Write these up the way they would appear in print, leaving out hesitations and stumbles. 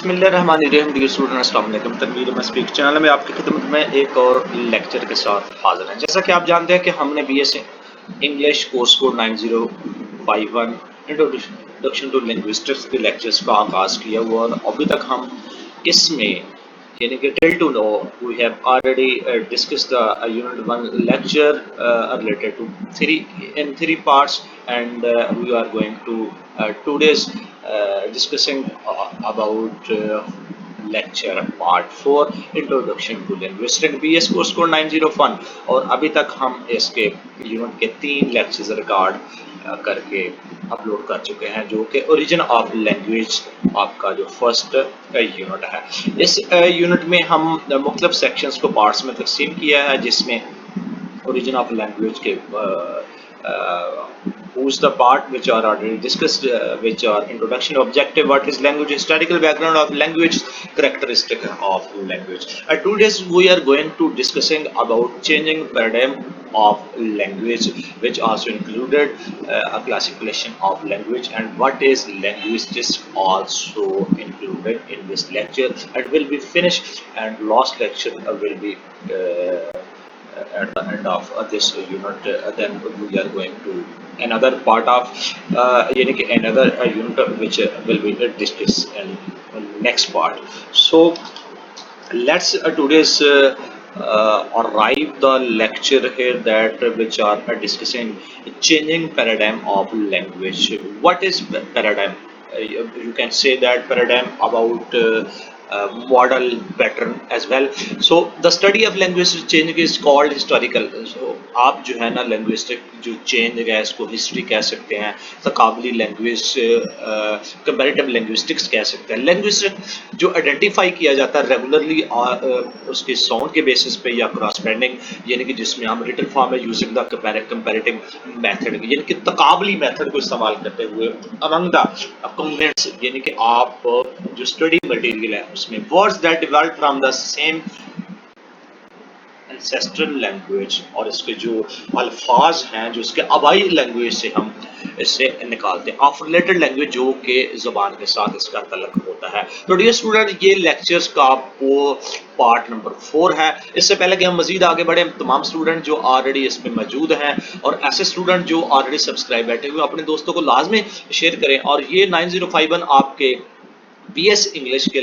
बिस्मिल्लाहिर्रहमानिर्रहीम। Dear student, अस्सलाम वालेकुम। तनवीर में स्पीक चैनल में आपकी खिदमत में एक और लेक्चर के साथ हाजिर हैं। जैसा कि आप जानते हैं कि हमने बीएससी इंग्लिश कोर्स को 9051 इंट्रोडक्शन टू लिंग्विस्टिक्स के लेक्चर्स का आगाज़ किया हुआ और अभी तक हम इसमें यानी कि till to know we have already discussed the unit 1 lecture related to three parts, and we are going to today's discussing about lecture part 4 introduction to linguistics BS course code 901। और अभी तक हम इसके यूनिट के 3 lectures record करके upload कर चुके हैं, जो कि ओरिजिन ऑफ लैंग्वेज आपका जो फर्स्ट यूनिट है। इस यूनिट में हम मुख्तलिफ सेक्शंस को पार्ट्स में तकसीम किया है, जिसमें origin of language के who's the part which are already discussed, which are introduction, objective, what is language, historical background of language, characteristic of language. Today we are going to discussing about changing paradigm of language, which also included a classification of language, and what is linguistics also included in this lecture. It will be finished, and last lecture will be at the end of this unit. Then we are going to another part of yani ki another unit which will be discussed in next part. So let's today's arrive the lecture here that which are discussing changing paradigm of language. What is paradigm? You can say that paradigm about model pattern as well. So the study of linguistic change is called historical. So आप जो है ना linguistic जो change है इसको history कह सकते हैं, तकाबली लैंग्वेज comparative linguistics कह सकते हैं। linguistic जो identify किया जाता है रेगुलरली उसके साउंड के बेसिस पे या क्रॉसबैंडिंग, यानी कि जिसमें हम रिटन फॉर्म में यूजिंग द कंपैरेटिव मेथड यानी कि तकाबली मेथड को इस्तेमाल करते हुए अमंग द कंपोनेंट्स, यानी कि आप जो स्टडी मटेरियल है उसमें words that derived from the same ancestral language, और इसके जो अल्फाज हैं जो इसके आबाई लैंग्वेज से हम इससे निकालते हैं ऑफ रिलेटेड लैंग्वेज जो कि ज़बान के साथ इसका तल्लुक होता है। तो डियर स्टूडेंट, ये लेक्चर्स का आपको पार्ट नंबर 4 है। इससे पहले कि हम मजीद आगे बढ़े, तमाम स्टूडेंट जो ऑलरेडी इसमें मौजूद हैं और ऐसे स्टूडेंट जो ऑलरेडी सब्सक्राइब बैठे हुए अपने दोस्तों को लाजमी शेयर करें। और ये 9051 आपके बीएस इंग्लिश के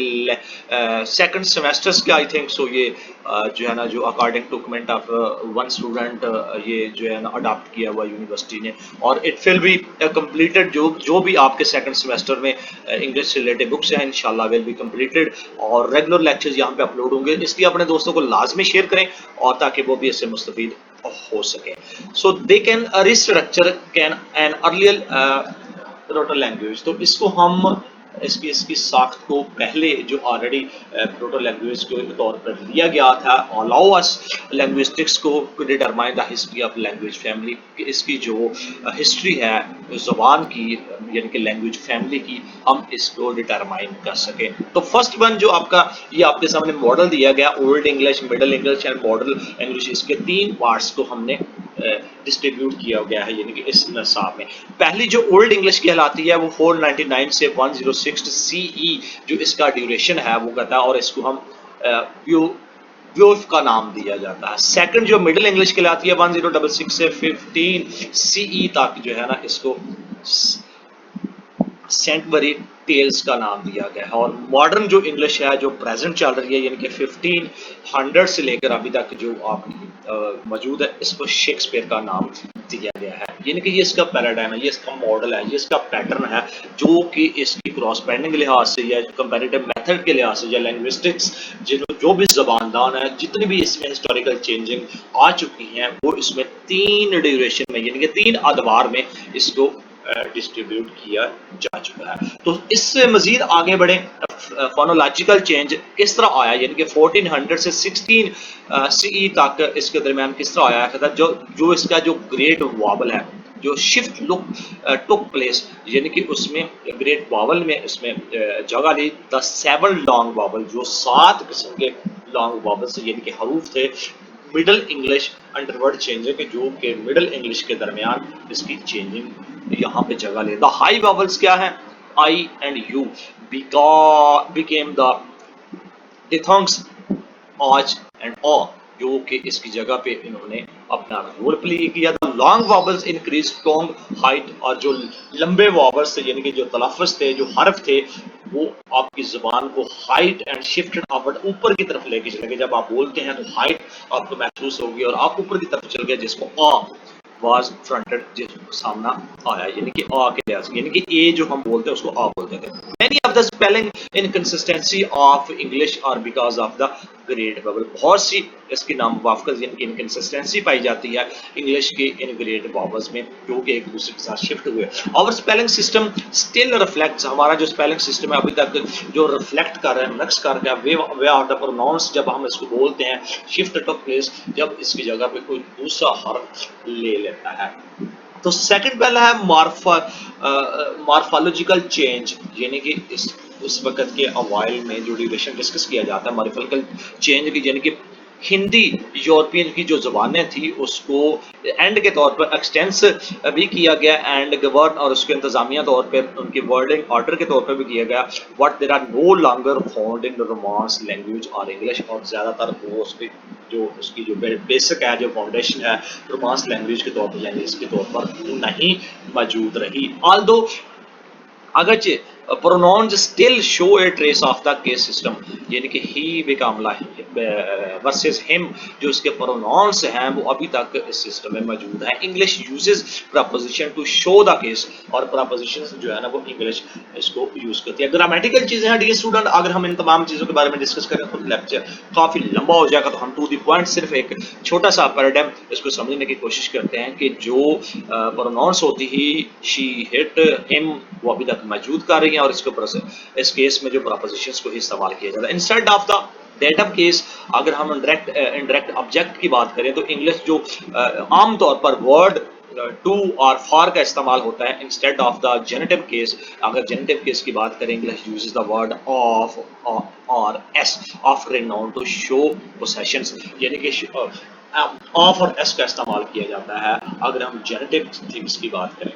सेकंड सेमेस्टर्स के आई थिंक सो ये जो है ना जो according to comment of one student ये जो है ना अडॉप्ट किया हुआ यूनिवर्सिटी ने, और इट विल बी कंप्लीटेड जो भी आपके सेकंड सेमेस्टर में इंग्लिश से रिलेटेड बुक्स हैं इंशाल्लाह विल बी कंप्लीटेड, और रेगुलर लेक्चर्स यहाँ पे अपलोड होंगे। इसलिए अपने दोस्तों को लाजमी शेयर करें और ताकि वो भी इससे मुस्तफीद हो सके। So they can restructure can an earlier proto language. तो इसको हम इसकी साख्त को पहले जो ऑलरेडी प्रोटो लैंग्वेज के तौर पर लिया गया था, अलाउ अस लिंग्विस्टिक्स को determine the history of language family, कि इसकी जो हिस्ट्री है ज़बान की यानी कि लैंग्वेज फैमिली की, हम इसको डिटरमाइन कर सके। तो फर्स्ट वन जो आपका ये आपके सामने मॉडल दिया गया, old English, middle English and modern English, इसके 3 पार्ट्स को हमने डिस्ट्रीब्यूट किया गया है यानी कि इस नसाब में। पहली जो ओल्ड इंग्लिश कहलाती है वो 499 से 106 सीई जो इसका ड्यूरेशन है वो कहता है, और इसको हम व्योफ का नाम दिया जाता है। सेकंड जो मिडिल इंग्लिश कहलाती है 1066 से 15 सीई तक जो है ना इसको सेंटबरी टेल्स का नाम दिया गया है। और मॉडर्न जो इंग्लिश है जो प्रेजेंट चल रही है यानी कि 1500 से लेकर अभी तक जो आपकी मौजूद है, इसको शेक्सपियर का नाम दिया गया है। यानी कि ये इसका पैराडाइम है, ये इसका मॉडल है, ये इसका पैटर्न है जो कि इसकी क्रॉस बैंडिंग के लिहाज से या कंपैरेटिव मेथड के लिहाज से या लिंग्विस्टिक्स जो भी ज़बानदान है जितनी भी इसमें हिस्टोरिकल चेंजिंग आ चुकी हैं वो इसमें 3 ड्यूरेशन में यानी कि 3 अदवार में इसको डिस्ट्रीब्यूट किया जा चुका है। तो इससे मजीद आगे बढ़े, फोनोलॉजिकल चेंज किस तरह आया यानी कि 1400 से 16 सीई तक इसके दरमियान किस तरह आया था, जो इसका जो ग्रेट वावल है जो शिफ्ट लुक टुक प्लेस यानी कि उसमें ग्रेट वावल में उसमें जगह ली द 7 लॉन्ग वावल, जो 7 किस्म के लॉन्ग वावल यानी कि हरूफ थे मिडल इंग्लिश अंडरवर्ड चेंजिंग के, जो कि मिडल इंग्लिश के दरमियान इसकी चेंजिंग यहाँ पे जगह ले। द हाई वावल्स क्या है, I and U became the diphthongs आज एंड ऑ, जो कि इसकी जगह पे इन्होंने अपना रोल प्ले किया था। लॉन्ग वॉबल्स इंक्रीज टोंग हाइट, और जो लंबे वॉबल्स थे यानी कि जो तलफ़ुज़ थे, जो हर्फ थे, वो आपकी ज़ुबान को हाइट एंड शिफ्टेड अपवर्ड, ऊपर की तरफ लेके चले गए। जब आप बोलते हैं तो हाइट आपको महसूस होगी और आप ऊपर की तरफ चल गए, जिसको आ वाज फ्रंटेड, जिसको सामना आया, यानी कि आ के लिहाज, यानी कि ए जो हम बोलते हैं उसको आ बोलते थे। Many of the spelling inconsistency of English are because of the grade bubble. बहुत सी इसकी नाम वाफकस यानी कि इनकंसिस्टेंसी पाई जाती है इंग्लिश के इन ग्रेड बबल्स में, जो कि एक दूसरे के साथ शिफ्ट हुए। और स्पेलिंग सिस्टम स्टिल रिफ्लेक्ट्स, हमारा जो स्पेलिंग सिस्टम है अभी तक जो रिफ्लेक्ट कर रहा है, मिक्स कर रहा है वे आर द प्रोनाउंस, जब हम इसको बोलते हैं शिफ्ट टू प्लेस, जब इसकी जगह पे कोई दूसरा हर्फ ले लेता है। तो सेकंड पहला है मॉर्फोलॉजिकल चेंज, यानी कि इस उस वक्त के अवाइल में जो ड्यूरेशन डिस्कस किया जाता है मॉर्फोलॉजिकल चेंज की, यानी कि हिंदी यूरोपियन की जो ज़बानें थी उसको एंड के तौर पर एक्सटेंस भी किया गया, एंड गवर्न और उसके इंतजामिया तौर पर उनके वर्डिंग ऑर्डर के तौर पर भी किया गया। But there are no longer found in Romance language और इंग्लिश, और ज़्यादातर वो उसकी जो बेसिक है, जो फाउंडेशन है रोमांस लैंग्वेज के तौर पर, लैंग्वेज के तौर पर नहीं मौजूद रही। ऑल्दो अगरचे pronouns still show a trace of the case system, यानी कि ही बिकम वर्सेस हिम, जो इसके प्रोनाउंस हैं वो अभी तक इस सिस्टम में मौजूद है। English uses preposition to show the case, और प्रपोजिशन जो है ना वो इंग्लिश इसको यूज करती है। ग्रामेटिकल चीजें हैं डियर स्टूडेंट, अगर हम इन तमाम चीजों के बारे में डिस्कस करें तो लेक्चर काफी लंबा हो जाएगा, तो हम टू द पॉइंट सिर्फ एक छोटा सा पैराडाइम इसको समझने की कोशिश करते हैं कि जो प्रोनाउंस होती ही शी हिट हिम वो अभी तक मौजूद कर रही हैं, और इसके ऊपर इस केस में जो प्रपोजिशंस को ही इस्तेमाल किया जाता है instead of the datum case. अगर हम इंडायरेक्ट ऑब्जेक्ट की बात करें तो इंग्लिश जो आमतौर पर वर्ड टू और फॉर का इस्तेमाल होता है instead of the genitive case. अगर जेनेटिव केस की बात करें, English uses the word of और s of noun to show possessions, यानी कि ऑफ और एस का इस्तेमाल किया जाता है अगर हम जेनेटिव थिंग्स की बात करें।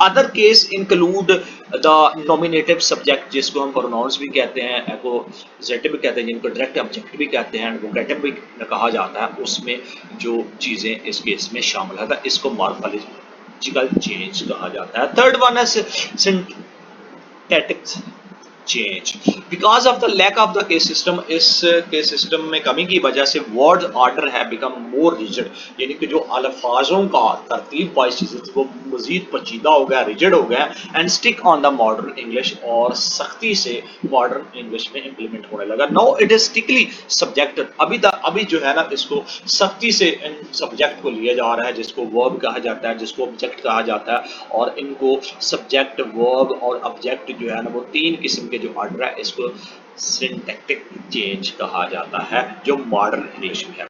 Other case include the nominative subject, जिसको हम प्रोनाउंस भी कहते हैं, एपोजिटिव भी कहते हैं, जिनको डायरेक्ट ऑब्जेक्ट भी कहते हैं, वोकेटिव भी कहा जाता है, उसमें जो चीज़ें इस केस में शामिल है इसको मॉर्फोलॉजिकल चेंज कहा जाता है। थर्ड वन है syntactic change. Because of the lack of the case system, इस केस सिस्टम में कमी की वजह से वर्ड ऑर्डर है बिकम मोर रिजिड, यानी कि जो अल्फाजों का तरतीब वाइज चीजें थी वो मजीद पेचीदा हो गया, रिजिड हो गया, and stick on the modern English, और सख्ती से मॉडर्न इंग्लिश में इंप्लीमेंट होने लगा। Now it is strictly subject, अभी जो है ना इसको सख्ती से इन सब्जेक्ट को लिया जा रहा है, जिसको वर्ब कहा जाता है, जिसको ऑब्जेक्ट कहा जाता है, और इनको सब्जेक्ट वर्ब और ऑब्जेक्ट जो है ना वो तीन किस्म के जो ऑर्डर है इसको सिंटैक्टिक चेंज कहा जाता है, जो मॉडर्न इंग्लिश में है।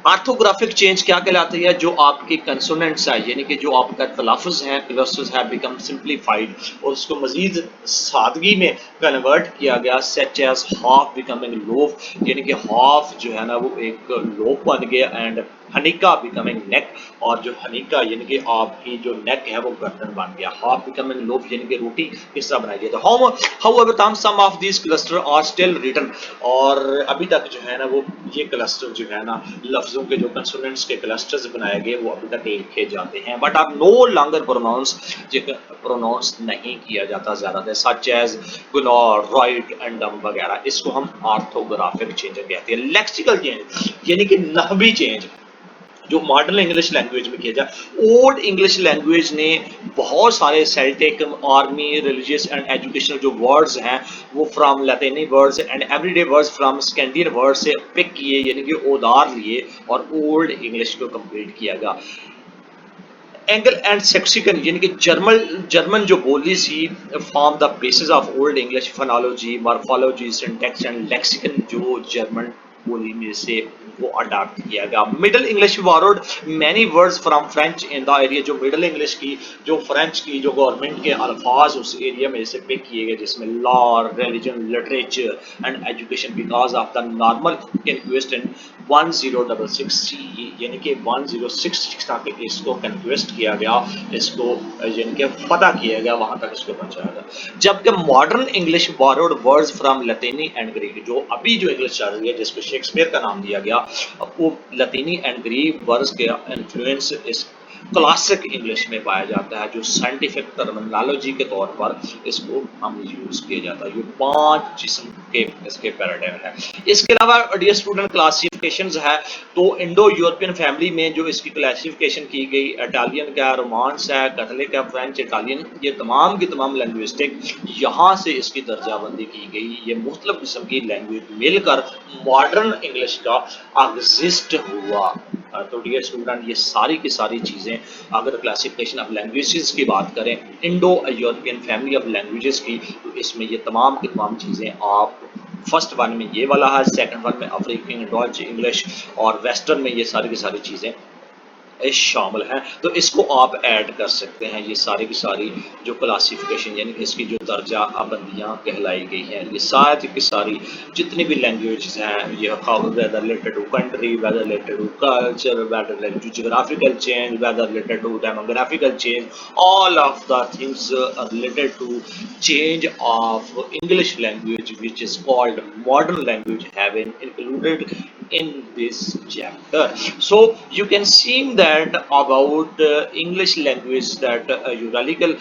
ऑर्थोग्राफिक चेंज क्या कहलाती है? जो आपकी कंसोनेंट्स है, यानी कि जो आपका तलफ़ुज़ है, क्लस्टर्स है, बिकम सिंप्लीफाइड, और उसको मजीद सादगी में कन्वर्ट किया गया, such as half becoming loaf, यानी कि हाफ जो है ना वो एक लोफ बन गया, एंड हनीका बिकमिंग नेक, और जो हनीका यानी कि आपकी जो नेक है वो गर्दन बन गया। हाफ बिकमिंग लोफ यानी कि रोटी किस तरह बनाई गई। तो how some of this cluster are still written, और अभी तक जो है ना वो ये क्लस्टर जो है ना लफ्जों के जो कंसोनेंट्स के क्लस्टर्स बनाए गए वो अभी तक लिखे जाते हैं, but are no longer pronounce नहीं किया जाता ज़्यादातर, सच एज गुना, राइट एंड डम वगैरह, इसको हम ऑर्थोग्राफिक चेंज कहते हैं। लेक्सिकल चेंज यानी कि नहवी चेंज जो मॉडर्न इंग्लिश लैंग्वेज में किया जाए। ओल्ड इंग्लिश लैंग्वेज ने बहुत सारे Celtic, army, religious and educational जो वर्ड्स हैं वो फ्रॉम लैटिनी words and everyday words from Scandinavian word से पिक किए, यानी कि उधार लिए, और ओल्ड इंग्लिश को कंप्लीट किया गया। एंगल एंड सेक्सिकन यानी कि जर्मन जो बोली सी form the basis of old English, phonology, morphology, syntax and lexicon जो जर्मन बोली में से वो अडाप्ट किया गया। Middle English borrowed many words from French in the area, जो मिडिल इंग्लिश की जो फ्रेंच की जो गवर्नमेंट के अल्फाज उस एरिया में से पिक किए गए, जिसमें law, religion, literature and education because of the normal conquest in 1066 C, यानी कि 1066 तक इसको कंक्वेस्ट किया गया, इसको यानी कि फतह किया गया, वहां तक इसको पहुंचाया गया। जबकि modern English borrowed words from लतीनी एंड ग्रीक, जो अभी जो इंग्लिश चल रही है जिसको शेक्सपियर का नाम दिया गया, वो लतीनी एंड ग्रीक वर्ड्स के इन्फ्लुएंस इस क्लासिक इंग्लिश में पाया जाता है, जो साइंटिफिक टर्मिनोलॉजी के तौर पर इसको हम यूज किया जाता है। ये 5 किस्म के इसके पैराडाइम है। इसके अलावा डियर स्टूडेंट क्लासिफिकेशंस है, तो इंडो यूरोपियन फैमिली में जो इसकी क्लासिफिकेशन की गई, इटालियन का, रोमांस है, कैथोलिक है, फ्रेंच, इटालियन, ये तमाम की तमाम लैंग्विस्टिक यहाँ से इसकी दर्जाबंदी की गई। ये मुख्तलिफ किस्म की लैंग्वेज मिलकर मॉडर्न इंग्लिश का एग्जिस्ट हुआ। तो डियर स्टूडेंट, ये सारी की सारी चीज़ें, अगर क्लासिफिकेशन ऑफ लैंग्वेजेस की बात करें, Indo European family of languages की, तो इसमें ये तमाम की तमाम चीज़ें आप फर्स्ट वन में ये वाला है, सेकंड वन में अफ्रीकन, डॉच, इंग्लिश, और वेस्टर्न में ये सारी की सारी चीज़ें शामिल हैं। तो इसको आप ऐड कर सकते हैं, ये सारी की सारी जो क्लासिफिकेशन यानी इसकी जो दर्जा बंदियाँ कहलाई गई हैं, ये सारी की सारी जितनी भी लैंग्वेजेस हैं, ये whether related to country, whether related to culture, whether related to geographical change, whether related to demographical change, all of the things related to change of English language, which is called modern language, have been included in this chapter. So you can see that about English language, that Uralical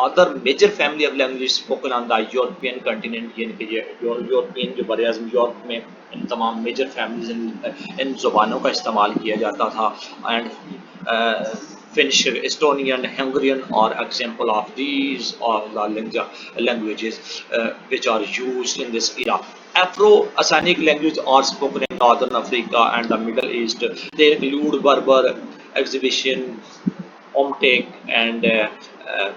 other major family of languages spoken on the European continent, यानी कि ये European जो बड़े आज़म Europe में इन तमाम major families in ज़ुबानों का इस्तेमाल किया जाता था। And Finnish, Estonian, Hungarian are example of these of the languages which are used in this era. Afro-Asanic languages are spoken in Northern Africa and the Middle East. They include Berber, Exhibition, Omtec, and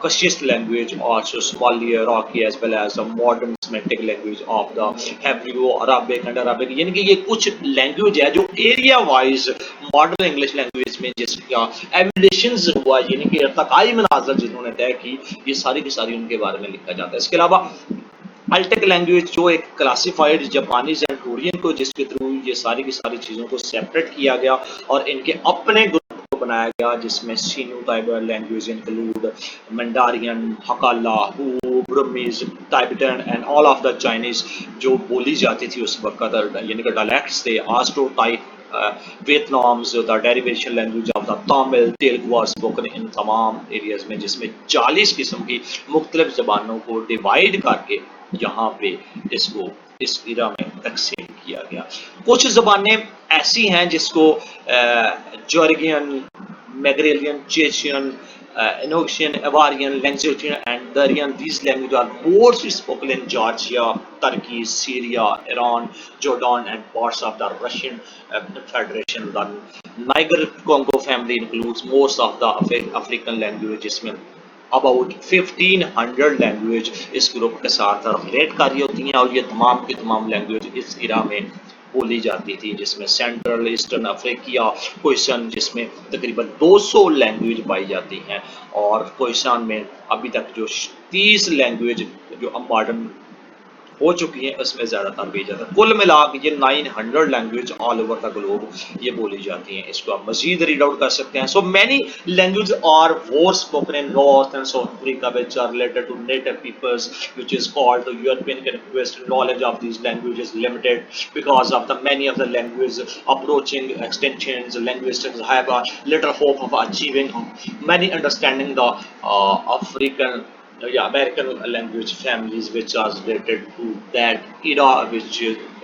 Cushish language, also Somali, Iraqi, as well as the modern Semitic language of the Hebrew, Arabic, and Arabic. यानी कि ये कुछ language है जो area wise modern English language में जिसका evolutions हुआ, यानी कि इर्तकाई मनाज़िर जिन्होंने तय की, ये सारी की सारी उनके बारे में लिखा जाता है। इसके अलावा अल्टेक लैंग्वेज जो एक क्लासिफाइड जापानीज एंड कोरियन को, जिसके थ्रू ये सारी की सारी चीज़ों को सेपरेट किया गया और इनके अपने ग्रुप को बनाया गया, जिसमें Sino Tibetan language include Mandarin, Hakka, Burmese, Tibetan and all of the Chinese जो बोली जाती थी उस वक्त, यानी कि डायलेक्ट्स थे, astro type Vietnam's the derivation language of the Tamil, Telugu are spoken in तमाम एरियाज में, जिसमें 40 किस्म की मुख्तलिफ ज़बानों को डिवाइड करके यहाँ पे इसको इस इरा में तकसीम किया गया। कुछ ज़बानें ऐसी हैं जिसको Georgian, मैग्रेलियन, चेचियन, Enochian, Avarian, Languagean, and Darian. These languages are mostly spoken in Georgia, Turkey, Syria, Iran, Jordan, and parts of the Russian Federation. The Niger-Congo family includes most of the African languages. About 1500 language इस group के साथ relate कर रही होती हैं, और ये तमाम की तमाम लैंग्वेज इस इरा में बोली जाती थी, जिसमें सेंट्रल ईस्टर्न अफ्रीका क्वेश्चन, जिसमें तकरीबन 200 लैंग्वेज पाई जाती हैं, और क्वेश्चन में अभी तक जो 30 लैंग्वेज जो मॉडर्न हो चुकी हैं उसमें ज़्यादातर भी जाता है। कुल मिला के ये 900 language all over the globe ये बोली जाती हैं। इसको आप मजीद रीड आउट कर सकते हैं। So many language are more spoken in North and South Africa which are related to native peoples which is called the European conquest. Knowledge of these languages limited because of the many of the language approaching extensions. Linguistics have a little hope of achieving many understanding the African American language families which are related to that era which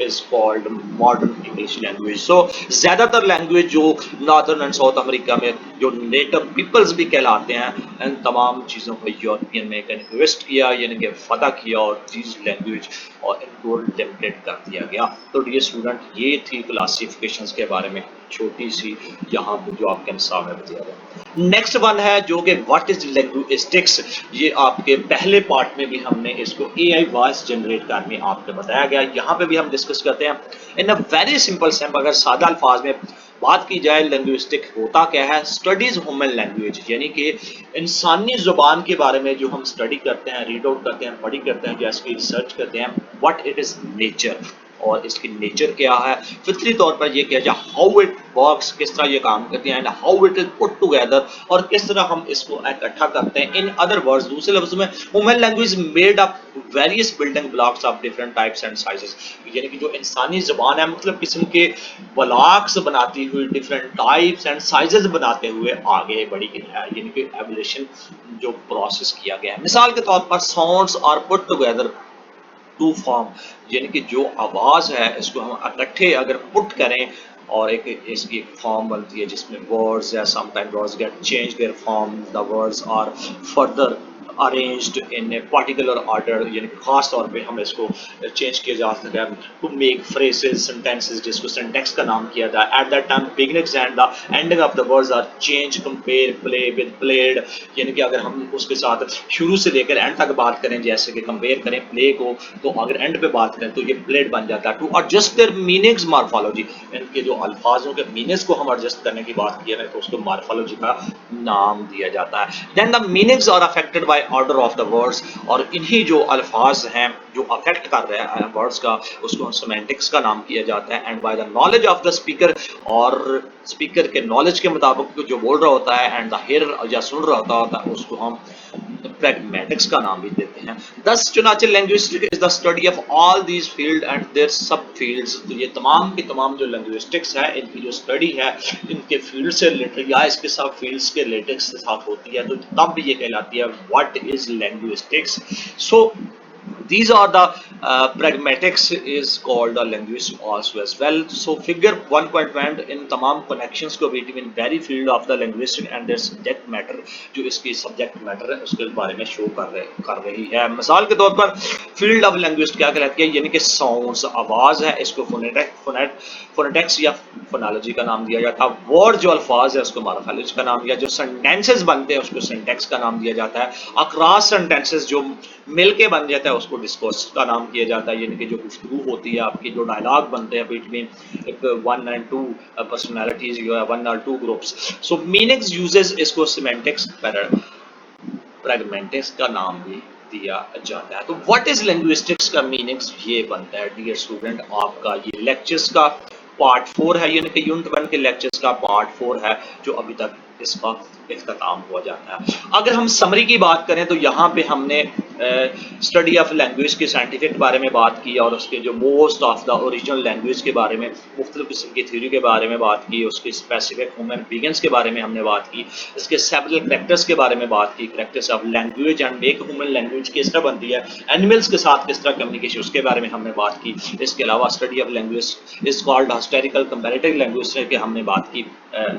is called modern English language. So ज़्यादातर language जो northern and south America में जो native peoples भी कहलाते हैं, इन तमाम चीज़ों को यूरोपियन में कन्क्वेस्ट किया, यानी कि फतह किया और चीज़ लैंग्वेज और इनको लिमिटेड कर दिया गया। तो डियर स्टूडेंट, ये थी क्लासिफिकेशंस के बारे में। छोटी सी यहाँ पे जो आपके सामने दिया गया। नेक्स्ट वन है जो कि व्हाट इज लिंग्विस्टिक्स। ये आपके पहले पार्ट में भी हमने इसको एआई वॉइस जनरेट करने आपको बताया गया। यहाँ पे भी हम डिस्कस करते हैं इन अ वेरी सिंपल सेंस। अगर सादा अल्फाज में बात की जाए लिंग्विस्टिक होता क्या है, स्टडीज ह्यूमन लैंग्वेज, यानी कि इंसानी जुबान के बारे में जो हम स्टडी करते हैं, रीड आउट करते हैं, पढ़ी करते हैं, जैसे कि रिसर्च करते हैं व्हाट इट इज नेचर, और इसकी नेचर क्या है, फितरी तौर पर ये क्या है, हाउ इट वर्क्स, किस तरह ये काम करती है, and how it is put together, और किस तरह हम इसको इकट्ठा करते हैं। इन अदर वर्ड्स, दूसरे लफ्ज़ों में, human language made up various building blocks of different types and sizes, यानी कि जो इंसानी ज़बान है मतलब किस्म के ब्लॉक्स बनाती हुई, डिफरेंट टाइप्स एंड साइजेस बनाते हुए आगे बढ़ी है, यानी कि एवोल्यूशन जो प्रोसेस किया गया है। मिसाल के तौर पर sounds are put together to form, यानी कि जो आवाज़ है इसको हम इकट्ठे अगर पुट करें और एक इसकी एक फॉर्म बनती है जिसमें वर्ड्स या sometime words get change their form, the words are further arranged in a particular order, यानी कि खास तौर पे हम इसको चेंज किया जा सकता है टू मेक फ्रेजेस, सेंटेंसेस, जिसको सिंटैक्स का नाम किया जाए। At that time beginnings and the ending of the words are change, compare, play with played, यानी कि अगर हम उसके साथ शुरू से लेकर एंड तक बात करें, जैसे कि कंपेयर करें प्ले को, तो अगर एंड पे बात करें तो ये प्लेड बन जाता है। To adjust their meanings, morphology, इनके जो अल्फाजों के मीनिंग्स को हम एडजस्ट करने की बात की है तो उसको मॉर्फोलॉजी का नाम दिया जाता है। Then the meanings are affected by order of the words, और इन्हीं जो अल्फाज हैं जो अफेक्ट कर रहे हैं वर्ड्स का, उसको सेमेंटिक्स का नाम किया जाता है। And by the knowledge of the speaker, और स्पीकर के नॉलेज के मुताबिक जो बोल रहा होता है एंड द हियर या सुन रहा होता है उसको हम pragmatics का नाम भी देते हैं। Thus चुनाचे linguistics is the study of all these field and their sub fields। तो ये तमाम की तमाम जो linguistics है इनकी जो study है इनके field से रिलेटेड या इसके सब fields के रिलेटेड के साथ होती है, तो तब ये कहलाती है what is linguistics। So these are the pragmatics is called a linguist also as well। So figure 1.1 in तमाम connections को between very field of the linguistic and their subject matter, जो इसकी subject matter है उसके बारे में show कर रही है। मिसाल के तौर पर field of linguist क्या कहलाती है, यानी कि sounds, आवाज़ है, इसको phonetics या phonology का नाम दिया जाता है। वर्ड जो अल्फाज है उसको मॉर्फोलॉजी का नाम दिया, जो सेंटेंसेस बनते हैं उसको सिंटैक्स का नाम दिया जाता है। अक्रॉस सेंटेंसेस जो मिलके बन जाता है उसको डिस्कोर्स का नाम किया जाता है, यानी कि जो गुफ्तगू होती है आपकी, जो डायलॉग बनते हैं between one and two personalities या वन और two groups. So meanings uses इसको सिमेंटिक्स प्रैग्मेटिक्स का नाम भी दिया जाता है। तो व्हाट इज लिंग्विस्टिक्स का मीनिंग्स ये बनता है डियर स्टूडेंट, आपका ये लेक्चर्स का पार्ट 4 है, यानी कि यूनिट 1 के लेक्चर्स का पार्ट 4 है जो अभी तक इसका इख्तिताम हुआ जाता है। अगर हम समरी की बात करें तो यहाँ पे हमने स्टडी ऑफ लैंग्वेज के साइंटिफिक बारे में बात की, और उसके जो most of the original language के बारे में, मुख्तलिफ किस्म की थ्योरी के बारे में बात की, उसके स्पेसिफिक ह्यूमन बिगिंस के बारे में हमने बात की, इसके सेवरल कैरेक्टर्स के बारे में बात की, characters of language and make human language किस तरह बनती है, एनिमल्स के साथ किस तरह कम्युनिकेशन, उसके बारे में हमने बात की। इसके अलावा study of language is called historical comparative language की हमने बात की।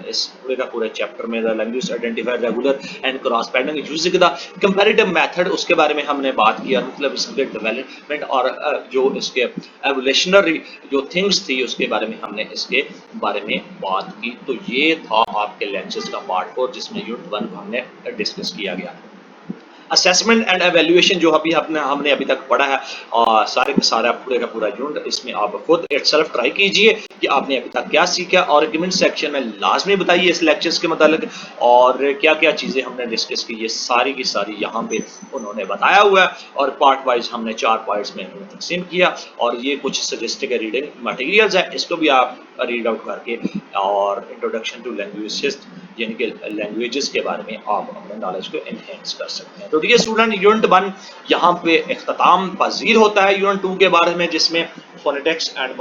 इस पूरे का पूरे चैप्टर में the language identify regular and cross pattern using the comparative method, उसके बारे में हमने बात की, और मतलब इसके डेवलपमेंट और जो इसके एवोल्यूशनरी जो थिंग्स थी उसके बारे में हमने इसके बारे में बात की। तो ये था आपके लेक्चर्स का पार्ट 4 जिसमें यूनिट 1 हमने डिस्कस किया गया। असेसमेंट एंड एवेल्युएशन जो अभी हमने अभी तक पढ़ा है, और सारे का सारा पूरे का पूरा यूनिट, इसमें आप खुद इटसेल्फ ट्राई कीजिए कि आपने अभी तक क्या सीखा, और कमेंट सेक्शन में लाजमी बताइए इस लेक्चर्स के मतलब और क्या क्या चीज़ें हमने डिस्कस की, ये सारी की सारी यहाँ पे उन्होंने बताया हुआ है, और पार्ट वाइज हमने 4 पार्ट्स में तकसीम किया, और ये कुछ सजेस्टेड रीडिंग मटेरियल्स है, इसको भी आप रीड आउट करके, और इंट्रोडक्शन टू लैंग्वेजेस यानी कि लैंग्वेजेस के बारे में आप अपने नॉलेज को एनहेंस कर सकते हैं। तो डियर स्टूडेंट, यूनिट 1 यहाँ पे इख्तिताम पजीर होता है। यूनिट 2 के बारे में जिसमें फोनेटिक्स एंड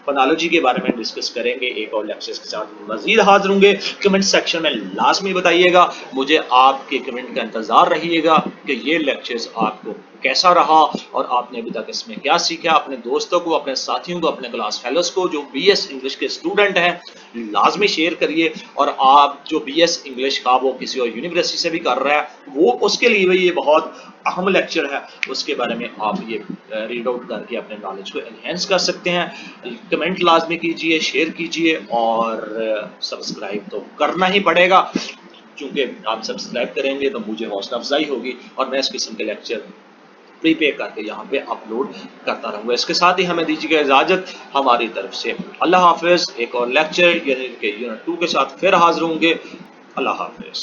फोनोलॉजी के बारे में डिस्कस करेंगे, एक और लेक्चर्स के साथ मजीद हाजिर होंगे। कमेंट सेक्शन में लाजमी बताइएगा, मुझे आपके कमेंट का इंतजार रहिएगा कि ये लेक्चर्स आपको कैसा रहा और आपने अभी तक इसमें क्या सीखा। अपने दोस्तों को, अपने साथियों को, अपने क्लास फेलोज को जो बीएस इंग्लिश के स्टूडेंट हैं लाजमी शेयर करिए। और आप जो बीएस इंग्लिश का वो किसी और यूनिवर्सिटी से भी कर रहा है, वो उसके लिए भी ये बहुत अहम लेक्चर है, उसके बारे में आप ये रीड आउट करके अपने नॉलेज को एनहेंस कर सकते हैं। कमेंट लाजमी कीजिए, शेयर कीजिए और सब्सक्राइब तो करना ही पड़ेगा, क्योंकि आप सब्सक्राइब करेंगे तो मुझे हौसला अफजाई होगी और मैं इस किस्म के लेक्चर प्रीपे करके यहाँ पे अपलोड करता रहूँगा। इसके साथ ही हमें दीजिएगा इजाज़त हमारी तरफ से। अल्लाह हाफिज़। एक और लेक्चर यानी कि यूनिट 2 के साथ फिर हाजिर होंगे। अल्लाह हाफिज़।